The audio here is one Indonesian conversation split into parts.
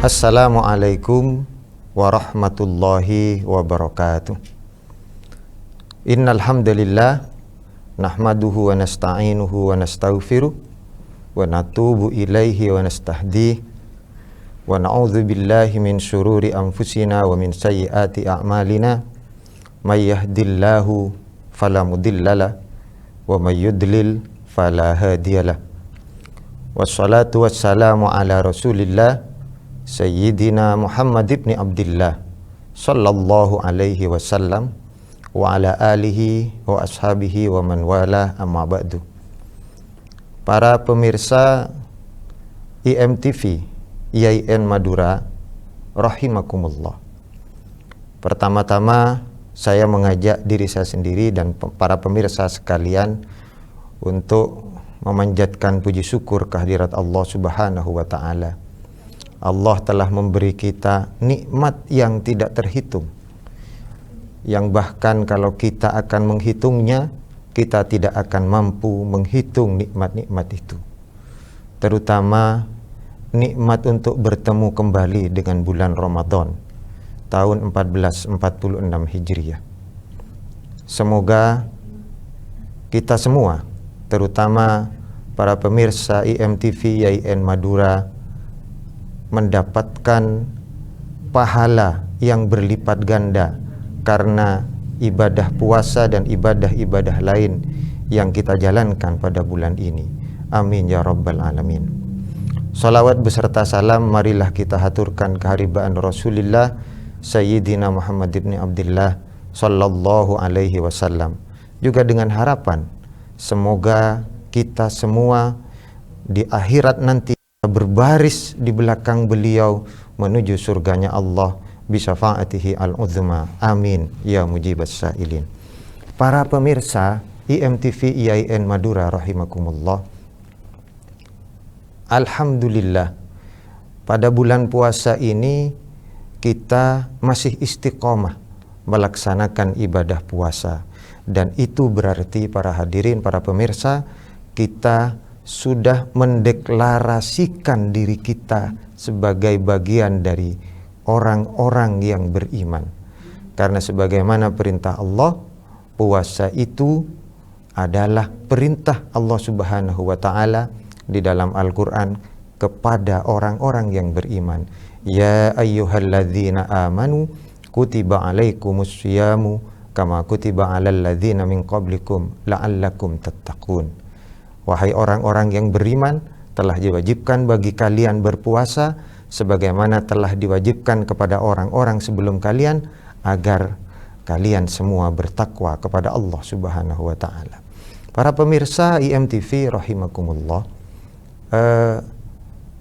Assalamualaikum warahmatullahi wabarakatuh. Innal hamdalillah nahmaduhu wa nasta'inuhu wa nastaghfiruh wa natubu ilaihi wa nastahdihi wa na'udzu billahi min syururi anfusina wa min sayyiati a'malina may yahdihillahu fala mudhillalah wa may yudlil fala hadiyalah. Wassalatu wassalamu ala Rasulillah Sayyidina Muhammad ibn Abdillah sallallahu alaihi wasallam wa ala alihi wa ashabihi wa man wala, amma ba'du. Para pemirsa IMTV IAIN Madura rahimakumullah. Pertama-tama saya mengajak diri saya sendiri dan para pemirsa sekalian untuk memanjatkan puji syukur kehadirat Allah Subhanahu wa taala. Allah telah memberi kita nikmat yang tidak terhitung, yang bahkan kalau kita akan menghitungnya, kita tidak akan mampu menghitung nikmat-nikmat itu. Terutama nikmat untuk bertemu kembali dengan bulan Ramadan tahun 1446 Hijriah. Semoga kita semua, terutama para pemirsa IMTV IAIN Madura, mendapatkan pahala yang berlipat ganda karena ibadah puasa dan ibadah-ibadah lain yang kita jalankan pada bulan ini. Amin ya rabbal alamin. Salawat beserta salam marilah kita haturkan keharibaan Rasulullah Sayyidina Muhammad ibn Abdillah sallallahu alaihi wasallam, juga dengan harapan semoga kita semua di akhirat nanti berbaris di belakang beliau menuju surganya Allah bisyafaatihi al-uzma. Amin ya mujibas sa'ilin. Para pemirsa IMTV IAIN Madura rahimakumullah, alhamdulillah pada bulan puasa ini kita masih istiqomah melaksanakan ibadah puasa, dan itu berarti para hadirin, para pemirsa, kita sudah mendeklarasikan diri kita sebagai bagian dari orang-orang yang beriman. Karena sebagaimana perintah Allah, puasa itu adalah perintah Allah Subhanahu wa taala di dalam Al-Qur'an kepada orang-orang yang beriman. Ya ayyuhalladzina amanu kutiba alaikumus syiyamu kama kutiba alal ladzina min qablikum la'allakum tattaqun. Wahai orang-orang yang beriman, telah diwajibkan bagi kalian berpuasa sebagaimana telah diwajibkan kepada orang-orang sebelum kalian, agar kalian semua bertakwa kepada Allah Subhanahu wa taala. Para pemirsa IMTV rahimakumullah,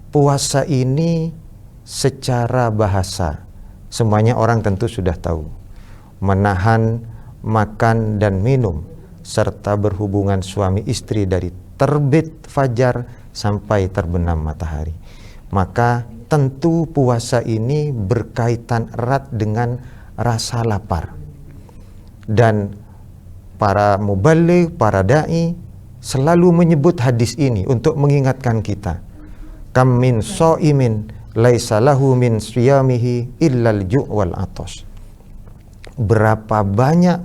puasa ini secara bahasa semuanya orang tentu sudah tahu. Menahan makan dan minum serta berhubungan suami istri dari terbit fajar sampai terbenam matahari. Maka tentu puasa ini berkaitan erat dengan rasa lapar. Dan para mubaligh, para da'i selalu menyebut hadis ini untuk mengingatkan kita. Kam min shaimin laisa lahu min siyamihi illal ju' wal athas. Berapa banyak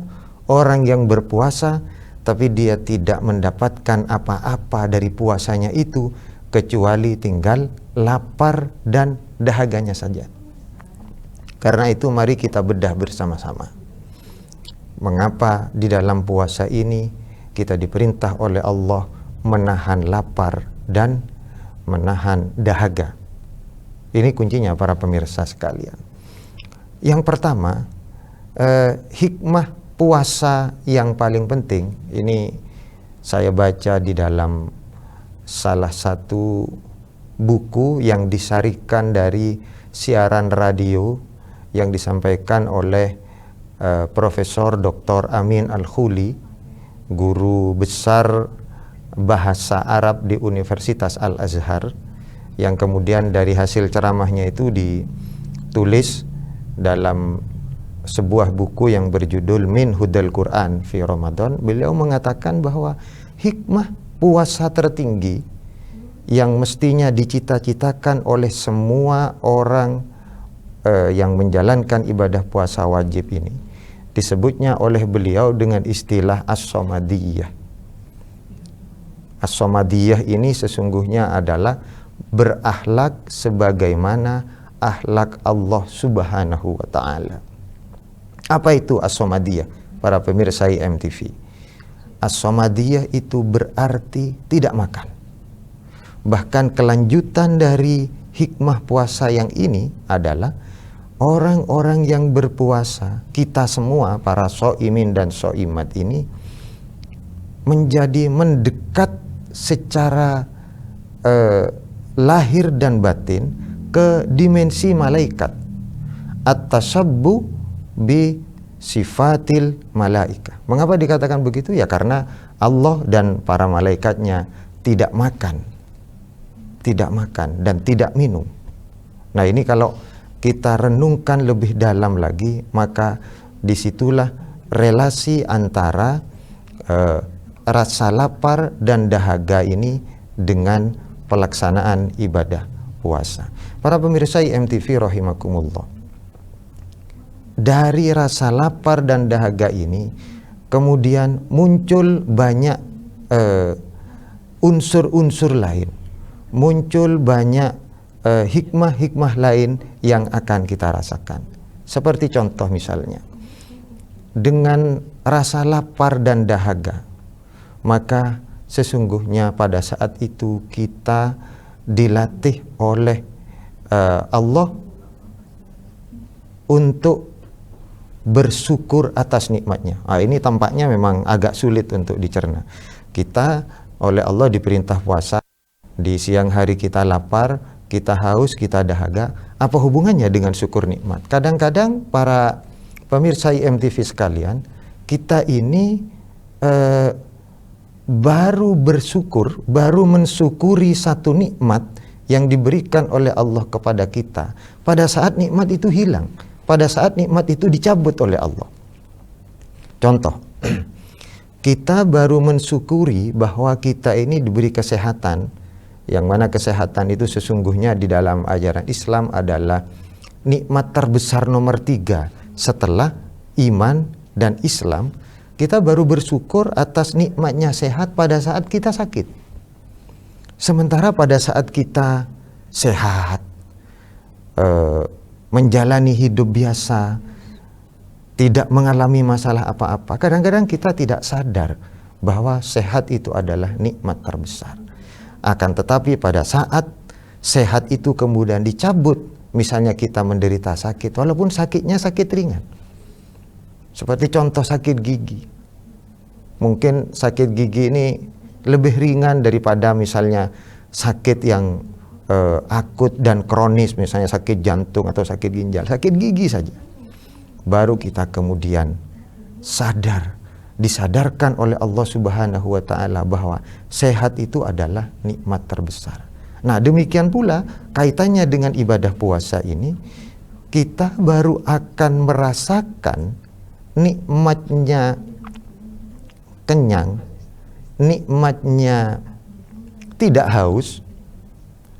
orang yang berpuasa tapi dia tidak mendapatkan apa-apa dari puasanya itu kecuali tinggal lapar dan dahaganya saja. Karena itu mari kita bedah bersama-sama. Mengapa di dalam puasa ini kita diperintah oleh Allah menahan lapar dan menahan dahaga? Ini kuncinya para pemirsa sekalian. Yang pertama, hikmah puasa yang paling penting ini saya baca di dalam salah satu buku yang disarikan dari siaran radio yang disampaikan oleh Profesor Dr. Amin Al-Khuli, guru besar bahasa Arab di Universitas Al-Azhar, yang kemudian dari hasil ceramahnya itu ditulis dalam sebuah buku yang berjudul Min Hudal Quran fi Ramadan. Beliau mengatakan bahwa hikmah puasa tertinggi yang mestinya dicita-citakan oleh semua orang yang menjalankan ibadah puasa wajib ini, disebutnya oleh beliau dengan istilah as-somadiyah. As-somadiyah ini sesungguhnya adalah berakhlak sebagaimana akhlak Allah Subhanahu wa ta'ala. Apa itu as-somadiyah, para pemirsa IMTV? As-somadiyah itu berarti tidak makan. Bahkan kelanjutan dari hikmah puasa yang ini adalah orang-orang yang berpuasa, kita semua para so'imin dan so'imat ini menjadi mendekat secara lahir dan batin ke dimensi malaikat. At-tashabbu bi sifatil malaika. Mengapa dikatakan begitu? Ya karena Allah dan para malaikatnya tidak makan dan tidak minum. Nah, ini kalau kita renungkan lebih dalam lagi, maka disitulah relasi antara rasa lapar dan dahaga ini dengan pelaksanaan ibadah puasa. Para pemirsa IMTV rahimakumullah, dari rasa lapar dan dahaga ini kemudian muncul banyak unsur-unsur lain, muncul banyak hikmah-hikmah lain yang akan kita rasakan. Seperti contoh misalnya, dengan rasa lapar dan dahaga, maka sesungguhnya pada saat itu kita dilatih oleh Allah untuk bersyukur atas nikmatnya. Ini tampaknya memang agak sulit untuk dicerna. Kita oleh Allah diperintah puasa, di siang hari kita lapar, kita haus, kita dahaga. Apa hubungannya dengan syukur nikmat? Kadang-kadang para pemirsa IMTV sekalian, kita ini baru bersyukur, baru mensyukuri satu nikmat yang diberikan oleh Allah kepada kita pada saat nikmat itu hilang, pada saat nikmat itu dicabut oleh Allah. Contoh, kita baru mensyukuri bahwa kita ini diberi kesehatan, yang mana kesehatan itu sesungguhnya di dalam ajaran Islam adalah nikmat terbesar nomor 3 setelah iman dan Islam. Kita baru bersyukur atas nikmatnya sehat pada saat kita sakit. Sementara pada saat kita sehat, menjalani hidup biasa, tidak mengalami masalah apa-apa, kadang-kadang kita tidak sadar bahwa sehat itu adalah nikmat terbesar. Akan tetapi pada saat sehat itu kemudian dicabut, misalnya kita menderita sakit, walaupun sakitnya sakit ringan, seperti contoh sakit gigi. Mungkin sakit gigi ini lebih ringan daripada misalnya sakit yang akut dan kronis, misalnya sakit jantung atau sakit ginjal. Sakit gigi saja, baru kita kemudian sadar, disadarkan oleh Allah Subhanahu wa ta'ala bahwa sehat itu adalah nikmat terbesar. Nah, demikian pula kaitannya dengan ibadah puasa ini, kita baru akan merasakan nikmatnya kenyang, nikmatnya tidak haus,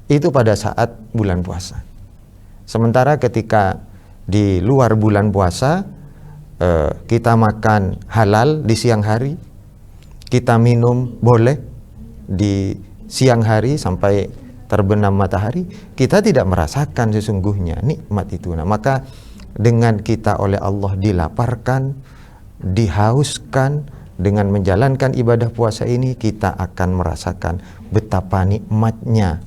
itu pada saat bulan puasa. Sementara ketika di luar bulan puasa, kita makan halal di siang hari, kita minum boleh di siang hari sampai terbenam matahari, kita tidak merasakan sesungguhnya nikmat itu. Nah, maka dengan kita oleh Allah dilaparkan, dihauskan, dengan menjalankan ibadah puasa ini, kita akan merasakan betapa nikmatnya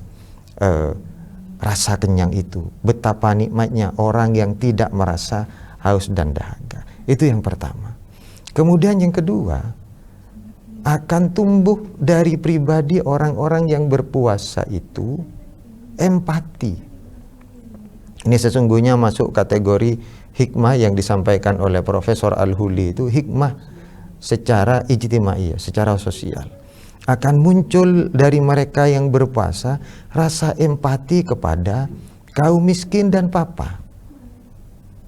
rasa kenyang itu, betapa nikmatnya orang yang tidak merasa haus dan dahaga. Itu yang pertama. Kemudian yang kedua, akan tumbuh dari pribadi orang-orang yang berpuasa itu empati. Ini sesungguhnya masuk kategori hikmah yang disampaikan oleh Profesor Al-Huli, itu hikmah secara ijtimaiyah, secara sosial. Akan muncul dari mereka yang berpuasa rasa empati kepada kaum miskin dan papa.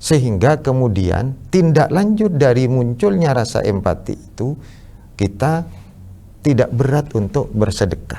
Sehingga kemudian tindak lanjut dari munculnya rasa empati itu, kita tidak berat untuk bersedekah.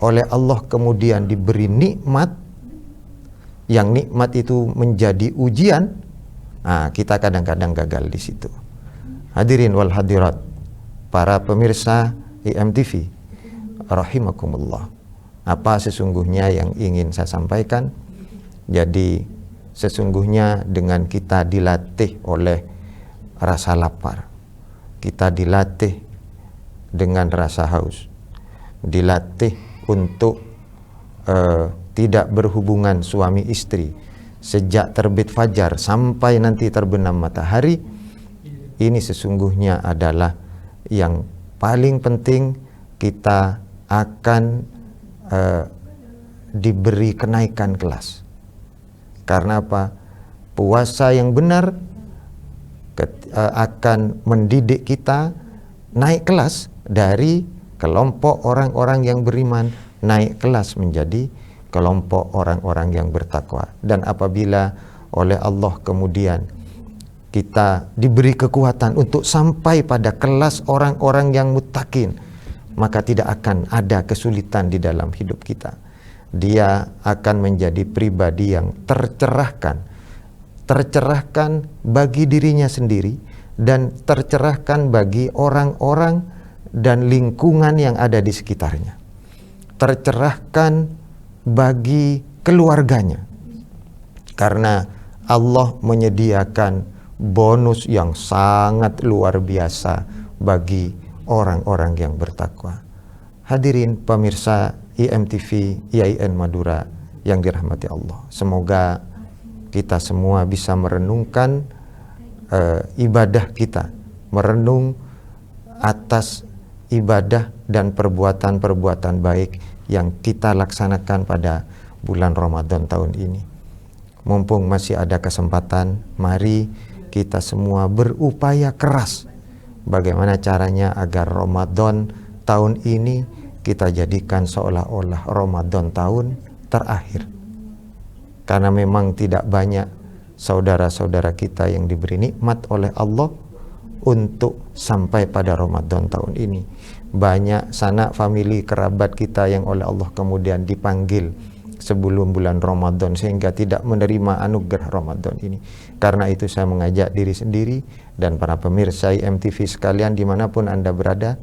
oleh Allah kemudian diberi nikmat, yang nikmat itu menjadi ujian, kita kadang-kadang gagal di situ. Hadirin wal hadirat, para pemirsa IMTV rahimakumullah, apa sesungguhnya yang ingin saya sampaikan? Jadi sesungguhnya dengan kita dilatih oleh rasa lapar, kita dilatih dengan rasa haus, dilatih untuk tidak berhubungan suami istri sejak terbit fajar sampai nanti terbenam matahari. Ini sesungguhnya adalah yang paling penting. Kita akan diberi kenaikan kelas. Karena apa? Puasa yang benar akan mendidik kita naik kelas dari kelompok orang-orang yang beriman, naik kelas menjadi kelompok orang-orang yang bertakwa. Dan apabila oleh Allah kemudian kita diberi kekuatan untuk sampai pada kelas orang-orang yang muttaqin, maka tidak akan ada kesulitan di dalam hidup kita. Dia akan menjadi pribadi yang tercerahkan bagi dirinya sendiri dan tercerahkan bagi orang-orang dan lingkungan yang ada di sekitarnya, tercerahkan bagi keluarganya, karena Allah menyediakan bonus yang sangat luar biasa bagi orang-orang yang bertakwa. Hadirin pemirsa IMTV IAIN Madura yang dirahmati Allah, semoga kita semua bisa merenungkan ibadah kita, merenung atas ibadah dan perbuatan-perbuatan baik yang kita laksanakan pada bulan Ramadan tahun ini. Mumpung masih ada kesempatan, mari kita semua berupaya keras bagaimana caranya agar Ramadan tahun ini kita jadikan seolah-olah Ramadan tahun terakhir. Karena memang tidak banyak saudara-saudara kita yang diberi nikmat oleh Allah untuk sampai pada Ramadan tahun ini. Banyak sanak famili kerabat kita yang oleh Allah kemudian dipanggil sebelum bulan Ramadan sehingga tidak menerima anugerah Ramadan ini. Karena itu saya mengajak diri sendiri dan para pemirsa IMTV sekalian dimanapun Anda berada,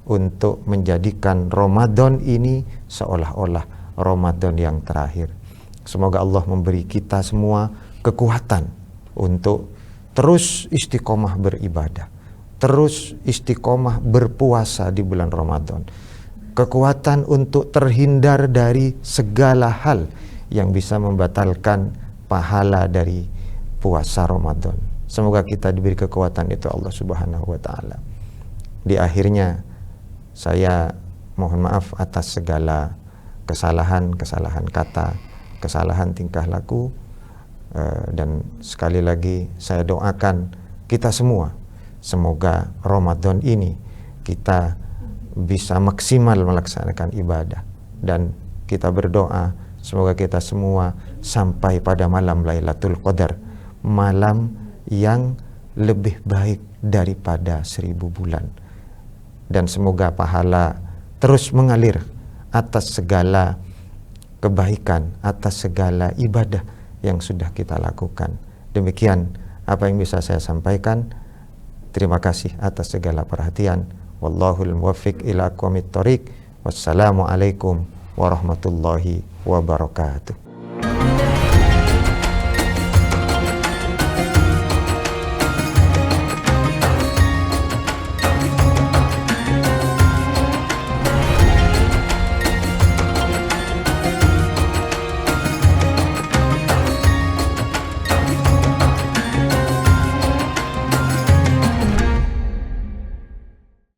untuk menjadikan Ramadan ini seolah-olah Ramadan yang terakhir. Semoga Allah memberi kita semua kekuatan untuk terus istiqomah beribadah, terus istiqomah berpuasa di bulan Ramadan, kekuatan untuk terhindar dari segala hal yang bisa membatalkan pahala dari puasa Ramadan. Semoga kita diberi kekuatan itu Allah Subhanahu wa taala. Di akhirnya saya mohon maaf atas segala kesalahan kata, kesalahan tingkah laku, dan sekali lagi saya doakan kita semua, semoga Ramadan ini kita bisa maksimal melaksanakan ibadah, dan kita berdoa semoga kita semua sampai pada malam Lailatul Qadar, malam yang lebih baik daripada 1000 bulan. Dan semoga pahala terus mengalir atas segala kebaikan, atas segala ibadah yang sudah kita lakukan. Demikian apa yang bisa saya sampaikan. Terima kasih atas segala perhatian. Wallahul muwaffiq ila aqwamit thoriq. Wassalamualaikum warahmatullahi wabarakatuh.